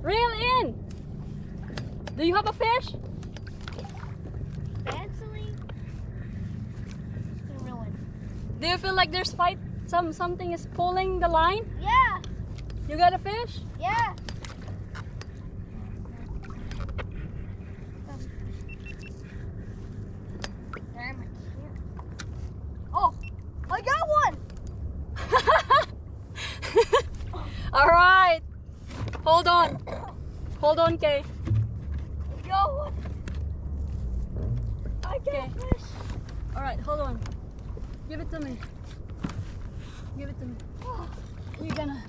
Reel in. Do you have a fish? Fancy. Ruin. Do you feel like there's fight? Something is pulling the line? Yeah. You got a fish? Yeah. Oh, I got one. All right. Hold on. Hold on, Kay. I got one. I got Okay. fish. All right, hold on. Give it to me. Give it to me. You're gonna